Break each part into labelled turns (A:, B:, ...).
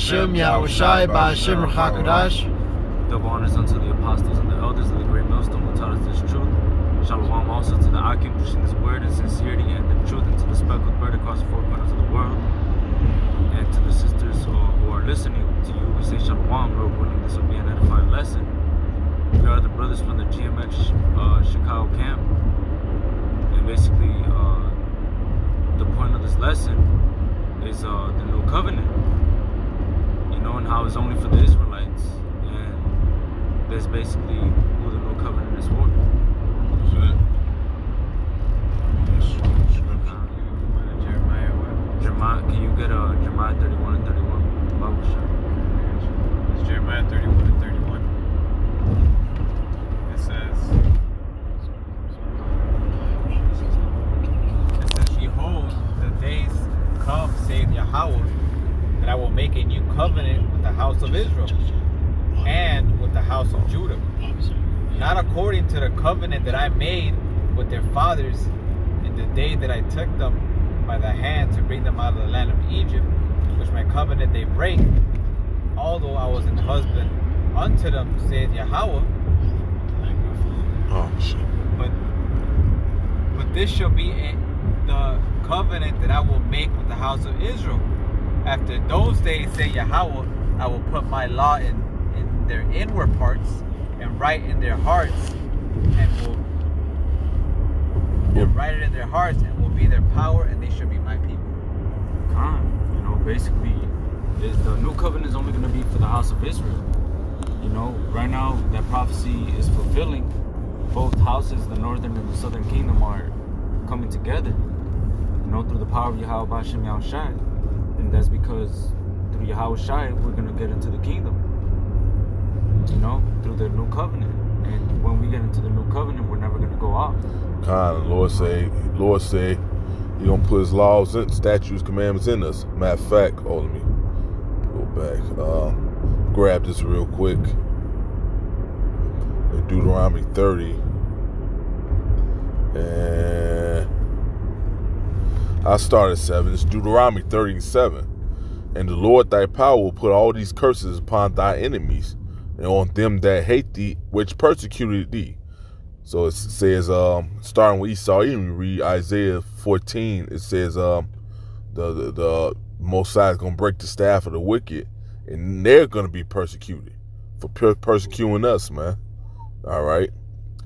A: Ba'Hashem Yahushai Ba'Hashem Ruach
B: Double honors unto the apostles and the elders of the great millstone who taught us this truth. Shalom also to the Akim pushing this word in sincerity and the truth into the speckled bird across the four corners of the world. And to the sisters who are listening to you, we say Shalom, Lord willing, this will be an edifying lesson. We are the brothers from the GMX Chicago camp. And basically, the point of this lesson is the new covenant. You know, and how it's only for the Israelites. And that's basically who the new covenant is for. Jeremiah, can you get Jeremiah 31 and 31? Bible shot.
C: It's Jeremiah 31 and 31. It says, Behold, the days come, saith Yahweh, that I will make a new covenant with the house of Israel and with the house of Judah, not according to the covenant that I made with their fathers in the day that I took them by the hand to bring them out of the land of Egypt, which my covenant they break, although I was an husband unto them, saith Yahweh.
A: Oh shit.
C: But this shall be the covenant that I will make with the house of Israel. After those days, say Yahweh, I will put my law in their inward parts and write in their hearts, and write it in their hearts, and will be their power, and they shall be my people.
B: You know, basically, the new covenant is only going to be for the house of Israel. You know, right now that prophecy is fulfilling. Both houses, the northern and the southern kingdom, are coming together. You know, through the power of Yahweh Ba'Hashem Yahushai, and that's because through Yahushai we're going to get into the kingdom. You know, through the new covenant. And when we get into the new covenant, we're never going to go off.
A: Lord say He gonna put His laws, statutes, commandments in us. Matter of fact, let me go back. Grab this real quick. In Deuteronomy 30, and I started 7. It's Deuteronomy 30 and 7. And the Lord thy power will put all these curses upon thy enemies, and on them that hate thee, which persecuted thee. So it says, starting with Esau, even read Isaiah 14, it says, the Most High is going to break the staff of the wicked, and they're going to be persecuted for persecuting us, man. All right.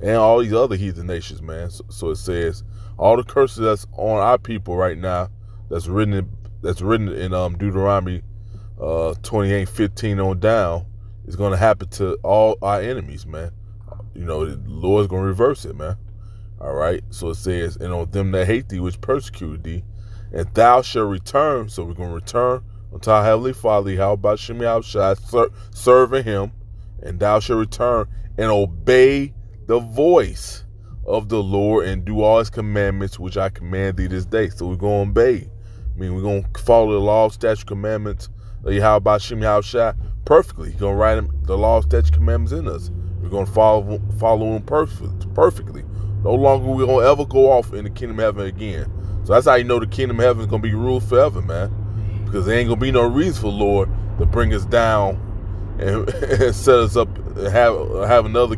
A: And all these other heathen nations, man. So it says, all the curses that's on our people right now, that's written in Deuteronomy 28:15 on down, is going to happen to all our enemies, man. You know, the Lord's going to reverse it, man. All right. So it says, and on them that hate thee, which persecuted thee, and thou shalt return. So we're going to return unto our Heavenly Father, how about Shem Yahushai, serving Him, and thou shalt return and obey the voice of the Lord and do all His commandments, which I command thee this day. So we're going to obey. I mean, we're going to follow the law, statute, commandments of Yahweh Shem Yahushai perfectly. He's going to write the law, statute, commandments in us. We're going to follow Him perfectly. No longer we're going to ever go off in the kingdom of heaven again. So that's how you know the kingdom of heaven is going to be ruled forever, man. Because there ain't going to be no reason for the Lord to bring us down and set us up and have another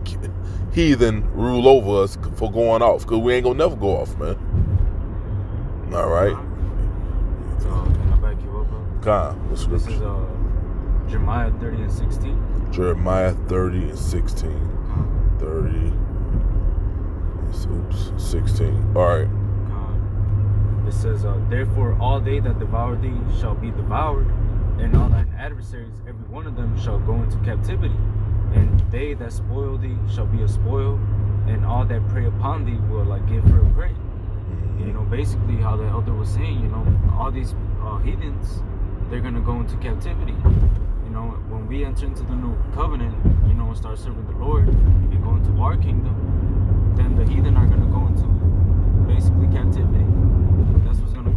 A: heathen rule over us for going off. Because we ain't going to never go off, man. All right.
B: So, can I back you up, bro?
A: What's scripture?
B: This is Jeremiah 30 and 16.
A: Jeremiah 30 and 16. 30. 16. All right.
B: It says, therefore all they that devour thee shall be devoured, and all thine adversaries, every one of them, shall go into captivity. And they that spoil thee shall be a spoil, and all that prey upon thee will give for a prey. You know, basically how the elder was saying, you know, all these heathens, they're going to go into captivity. You know, when we enter into the new covenant, you know, and start serving the Lord and go into our kingdom, then the heathen are going to go into basically captivity. That's what's going to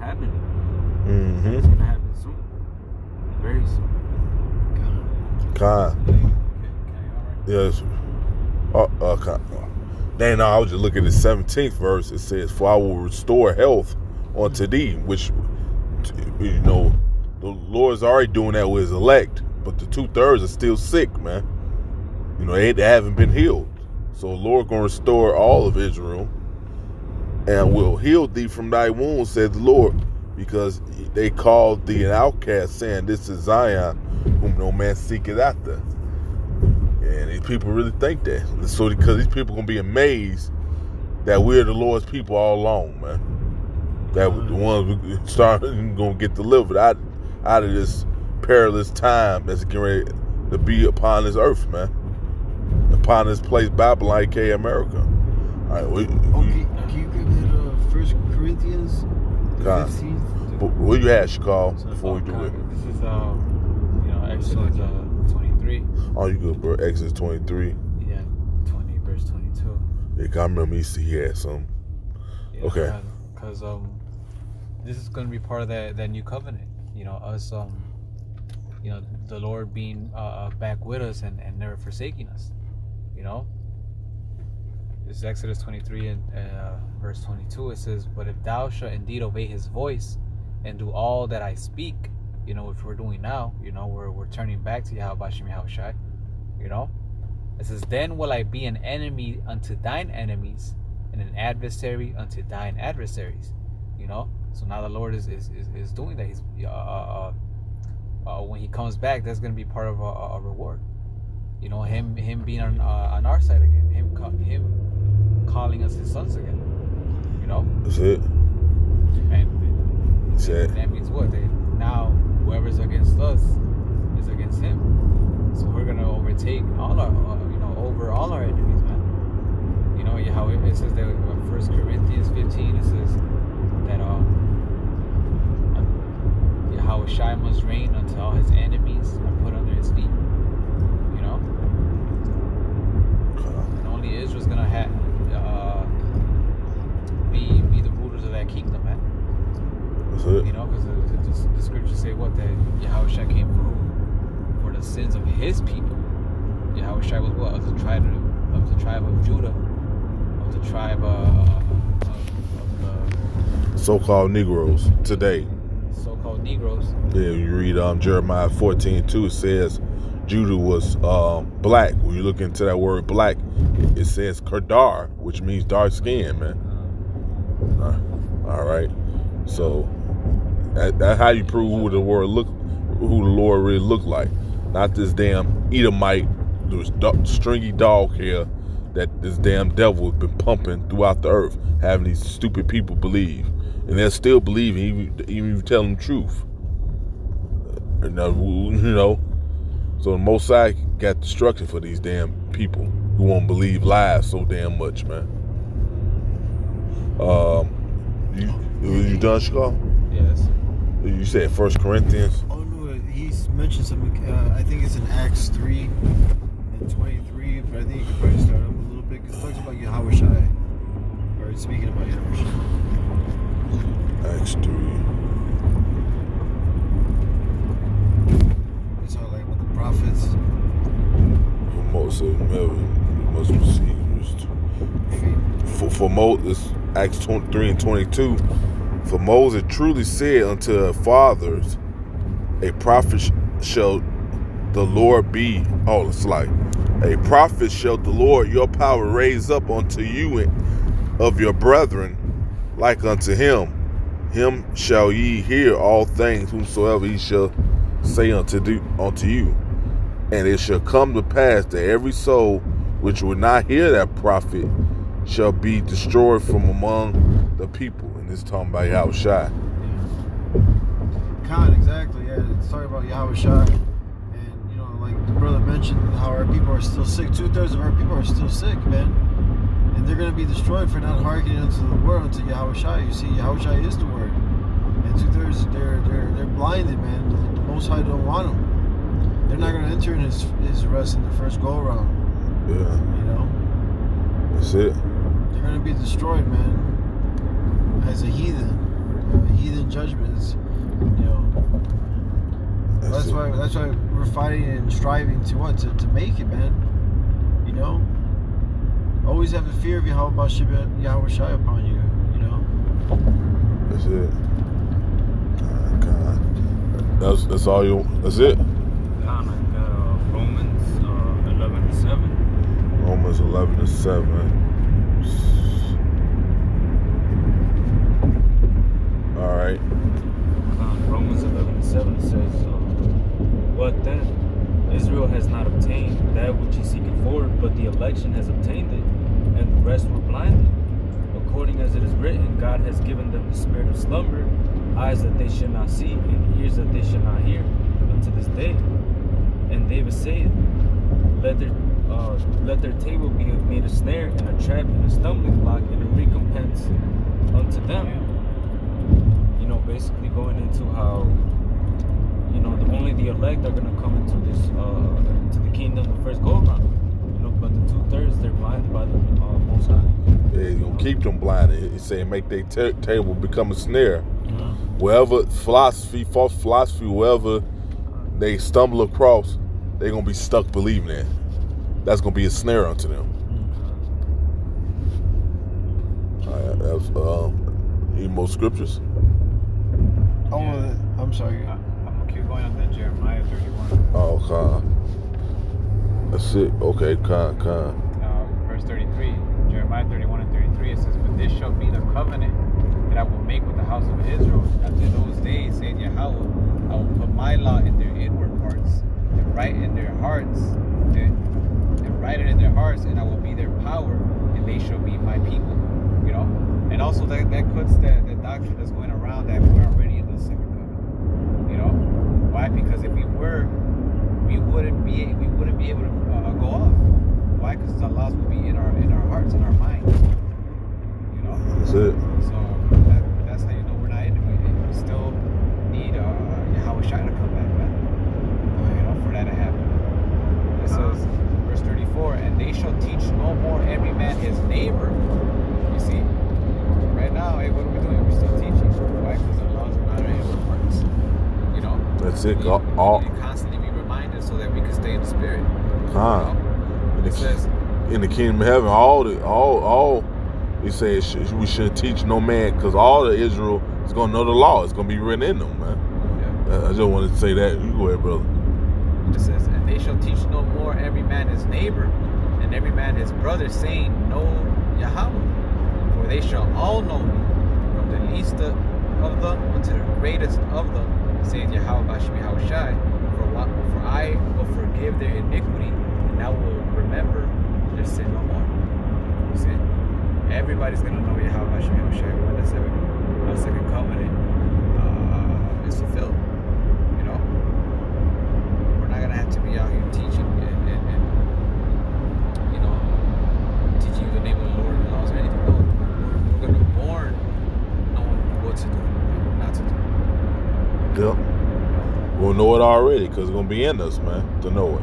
B: happen.
A: Mm-hmm.
B: It's going to happen soon. Very soon.
A: Yes. Then I was just looking at the 17th verse. It says, for I will restore health unto thee, which, you know, the Lord's already doing that with his elect, but the 2/3 are still sick, man. You know, they haven't been healed. So the Lord gonna restore all of Israel and will heal thee from thy wounds, said the Lord, because they called thee an outcast, saying, this is Zion, whom no man seeketh after. And these people really think that. So because these people gonna be amazed that we're the Lord's people all along, man. That the ones who start gonna get delivered out of this perilous time that's getting ready to be upon this earth, man. Upon this place, Babylon, aka America. All right,
D: can you give it 1 Corinthians 15?
A: What you had, Shakal, before we do it?
C: This is Exodus 23.
A: Oh, you good, bro? Exodus 23.
C: Yeah, 20 verse 22.
A: Yeah, I remember he had some.
C: Yeah,
A: okay.
C: Because this is going to be part of that new covenant. You know, us, the Lord being back with us and never forsaking us. You know, this is Exodus 23 and verse 22. It says, "But if thou shalt indeed obey his voice and do all that I speak," you know, which we're doing now, you know, we're turning back to Yahweh Shem Yahushai, you know, it says, "Then will I be an enemy unto thine enemies and an adversary unto thine adversaries." You know, so now the Lord is doing that. He's when he comes back, that's going to be part of a reward. You know, him being on our side again, him calling us his sons again. You know,
A: that's it.
C: And that means what? Now whoever's against us is against him. So we're gonna overtake all our, over all our enemies, man. You know how it says that in 1 Corinthians 15, it says that Yahweh Shai must reign until all his enemies are put under his feet. You know, and only Israel's gonna be the rulers of that kingdom, man.
A: That's it.
C: You know, because the scriptures say what, that Yahweh Shai came for the sins of his people. Yahweh Shai was what, of the tribe of Judah, of the tribe of the
A: so-called Negroes today.
C: So-called Negroes.
A: Yeah, you read Jeremiah 14:2. It says Judah was black. When you look into that word black, it says Kedar, which means dark skin, man. All right. So that's how you prove who the Lord really looked like. Not this damn Edomite, this stringy dog hair that this damn devil has been pumping throughout the earth, having these stupid people believe. And they're still believing, even if you tell them the truth. You know, so the Most High got destruction for these damn people who won't believe lies so damn much, man. You done, Shakal?
C: Yes.
A: You said 1 Corinthians?
D: Oh no, he's mentioned something. I think it's in Acts 3 and 23, but I think you could probably start up a little bit because it talks about Yahweh Shai. Or it's speaking about Yahweh Shai.
A: Acts 3.
D: It's all like with the prophets.
A: For Moses, must receive. For Moses, Acts 3 and 22. For Moses truly said unto her fathers, a prophet shall the Lord be. Oh, it's like a prophet shall the Lord your power raise up unto you of your brethren, like unto him. Him shall ye hear all things whomsoever he shall say unto you. And it shall come to pass that every soul which will not hear that prophet shall be destroyed from among the people. And it's talking about Yahweh Shai.
D: Exactly, yeah. It's talking about Yahweh Shai. And, you know, like the brother mentioned, how our people are still sick. 2/3 of our people are still sick, man. And they're going to be destroyed for not hearkening unto the word, unto Yahweh Shai. You see, Yahweh Shai is the word. And 2/3, they're blinded, man. The Most High don't want them. They're not going to enter in his rest in the first go-around.
A: Yeah.
D: You know?
A: That's it.
D: They're going to be destroyed, man. As a heathen. Heathen judgments. You know? That's why we're fighting and striving to what? To make it, man. You know? Always have the fear of Yahweh Shai upon you, you know?
A: That's it. God. That's all you. That's it.
B: Nah, I got Romans 11:7.
A: Romans 11:7. All right.
B: Romans 11:7 says, "What then? Israel has not obtained that which he seeketh for, but the election has obtained it, and the rest were blinded. According as it is written, God has given them the spirit of slumber, eyes that they should not see, and ears that they should not hear, unto this day. And David said, let their table be made a snare and a trap and a stumbling block and a recompense unto them." You know, basically going into how, you know, only the elect are going to come into this, to the kingdom the first go around. You know, but the 2/3, they're blinded by the Most High.
A: Yeah, he's gonna keep them blinded. He's saying make their table become a snare. Wherever false philosophy, wherever they stumble across, they're gonna be stuck believing that. That's gonna be a snare unto them. All right, that's any more scriptures?
D: I'm sorry.
C: I'm gonna keep going on that Jeremiah 31.
A: Oh, con. That's it. Okay, con.
C: Verse 33, Jeremiah 31 and 33, it says, "But this shall be the covenant that I will make with the house of Israel. After those days, saith Yahweh, I will put my law in their inward parts, and write in their hearts, and I will be their power, and they shall be my people." You know, and also that puts that doctrine that's going around that we're already in the second covenant. You know, why? Because if we were, we wouldn't be able to go off. Why? Because the laws will be in our hearts and our minds. You know.
A: That's it.
C: So that's how you know we're not in it. We still need Yahweh Shai to come back, man. You know, for that to happen. It says, verse 34, "And they shall teach no more every man his neighbor." You see, right now, hey, what are we doing? We're still teaching. Why? Because the laws are not in our hearts. You know.
A: That's it.
C: We need to constantly be reminded so that we can stay in the spirit.
A: Con.
C: You know? It says,
A: In the kingdom of heaven, all he says we should teach no man, because all of Israel is gonna know the law. It's gonna be written in them, man.
C: yeah.
A: I just wanted to say that. You go ahead, brother.
C: It says, "And they shall teach no more every man his neighbor, and every man his brother, saying, Know Yahweh. For they shall all know me, from the least of them unto the greatest of them, saith Yahweh Bashmi Yahushai. For I will forgive their iniquity, and I will remember their sin no more." You see? Everybody's going to know Yahweh Bashmi Yahushai when the second covenant is fulfilled. You know? We're not going to have to be out here teaching and you know, teaching you the name of the Lord and laws or anything. No. We're going to be born knowing what to do and not to do.
A: Yep. We'll know it already, because it's going to be in us, man, to know it.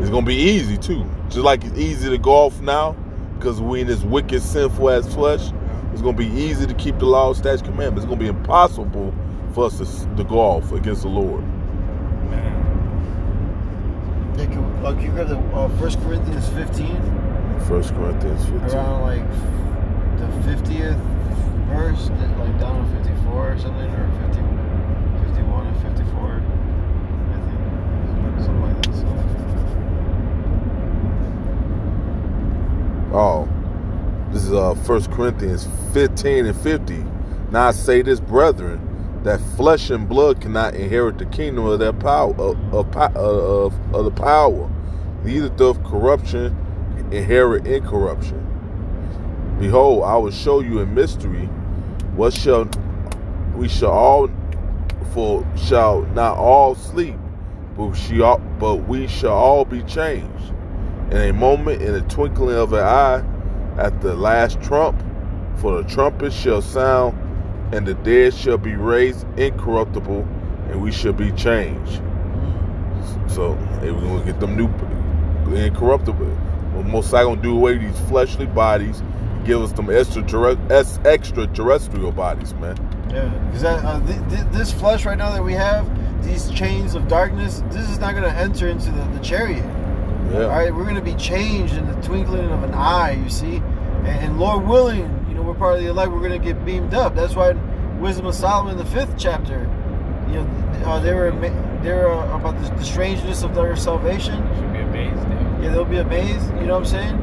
A: It's going to be easy, too. Just like it's easy to go off now, because we in this wicked, sinful ass flesh. It's going to be easy to keep the law, statutes, commandments. It's going to be impossible for us to go off against the Lord.
B: Man,
D: Yeah, can you grab the 1 Corinthians 15?
A: 1 Corinthians 15.
D: Around like the 50th verse, like down to 54 or something, or 51 and 54, I think. Something like that. So.
A: Oh, this is 1 Corinthians 15 and 50. "Now I say this, brethren, that flesh and blood cannot inherit the kingdom of their power of the power. Neither doth corruption inherit incorruption. Behold, I will show you a mystery. What shall not all sleep, but we shall all be changed. In a moment, in the twinkling of an eye, at the last trump, for the trumpet shall sound, and the dead shall be raised incorruptible, and we shall be changed." So, hey, we're going to get them new incorruptible. Well, Most High going to do away with these fleshly bodies and give us them extraterrestrial bodies, man.
D: Yeah, because this flesh right now that we have, these chains of darkness, this is not going to enter into the chariot.
A: Yeah.
D: All right, we're going to be changed in the twinkling of an eye, you see. And Lord willing, you know, we're part of the elect, we're going to get beamed up. That's why Wisdom of Solomon, the 5th chapter, you know, they were about the strangeness of their salvation.
C: Should be amazed.
D: Yeah, they'll be amazed. You know what I'm saying?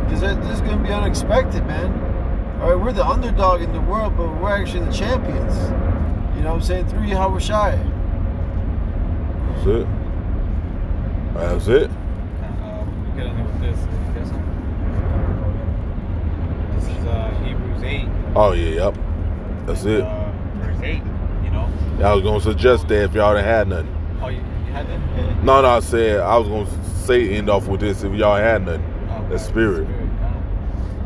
D: Because this is going to be unexpected, man. All right, we're the underdog in the world, but we're actually the champions. You know what I'm saying? Through Yahweh Shai.
A: That's it. That's it.
C: We get on with this. This is Hebrews 8.
A: Oh yeah, yep. That's it.
C: Verse 8. You know.
A: Yeah, I was gonna suggest that if y'all didn't had nothing.
C: Oh, you had that? Yeah.
A: No, I said I was gonna say end off with this if y'all ain't had nothing.
C: Oh,
A: That spirit.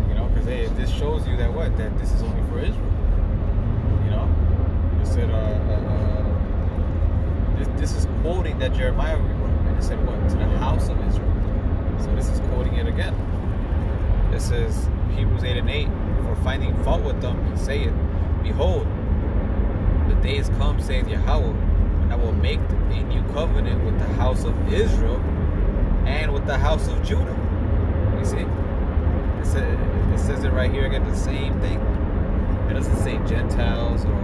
C: You know, because hey, this shows you that what? That this is only for Israel. You know? It said, this is quoting that Jeremiah wrote. And it said what? To the house of Israel. So this is quoting it again. It says, Hebrews 8 and 8, for finding fault with them, he saith, behold, the days come, saith Yahweh, when I will make a new covenant with the house of Israel and with the house of Judah. You see? It says it right here again, the same thing. It doesn't say Gentiles or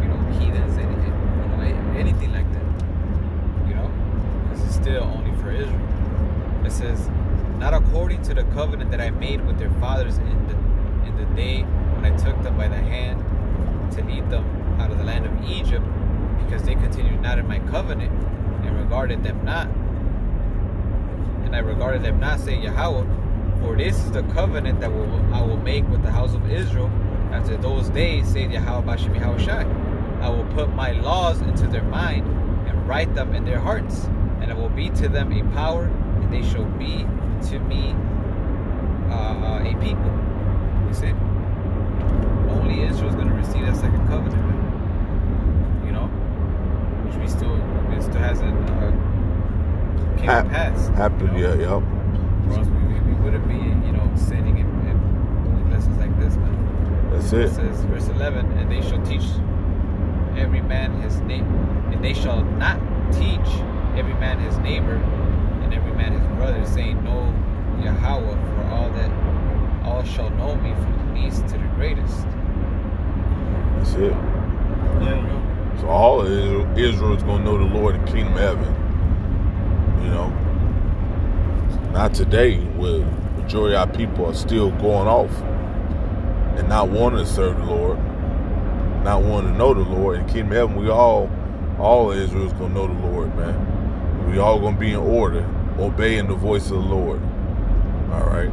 C: you know, heathens, anything like that. You know? This is still only for Israel. It says, not according to the covenant that I made with their fathers in the day when I took them by the hand to lead them out of the land of Egypt, because they continued not in my covenant and regarded them not. And I regarded them not, saying Yahweh, for this is the covenant that I will make with the house of Israel after those days, saith Yahweh Bashem Yahweh Shai. I will put my laws into their mind and write them in their hearts, and I will be to them a power, and they shall be to me a people. You see? Only Israel is going to receive that second covenant, you know, which it still hasn't came to pass.
A: Happened,
C: you know?
A: yeah, yep.
C: Or else we wouldn't be, you know, sinning and doing lessons like this, man.
A: That's it.
C: It says, verse 11, and they shall teach every man his name, and they shall not teach every man his neighbor and every man his brother, saying, know Yahweh, for all shall know me from the least to the greatest.
A: That's it.
D: Yeah.
A: So all of Israel is going to know the Lord in the kingdom of heaven. You know? Not today, where the majority of our people are still going off and not wanting to serve the Lord, not wanting to know the Lord. In the kingdom of heaven, we all of Israel is going to know the Lord, man. We all going to be in order, obeying the voice of the Lord. All right?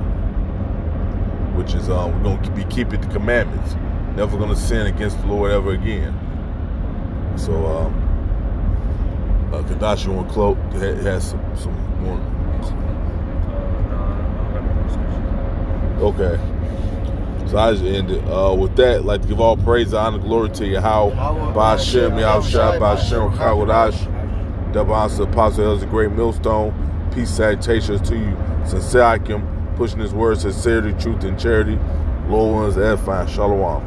A: Which is, we're going to be keeping the commandments. Never going to sin against the Lord ever again. So, Kadashi want to close, has some more. Okay. So I just ended. With that, I'd like to give all praise, honor, glory to Yahweh. Ba'ashem, Yahushua, Ba'ashem, Chawadash. Double honor to the Apostle Elder, the great millstone. Peace, salutations to you. Sincere Akim, pushing his words, sincerity, truth, and charity. Lord ones, edifying. Shalom.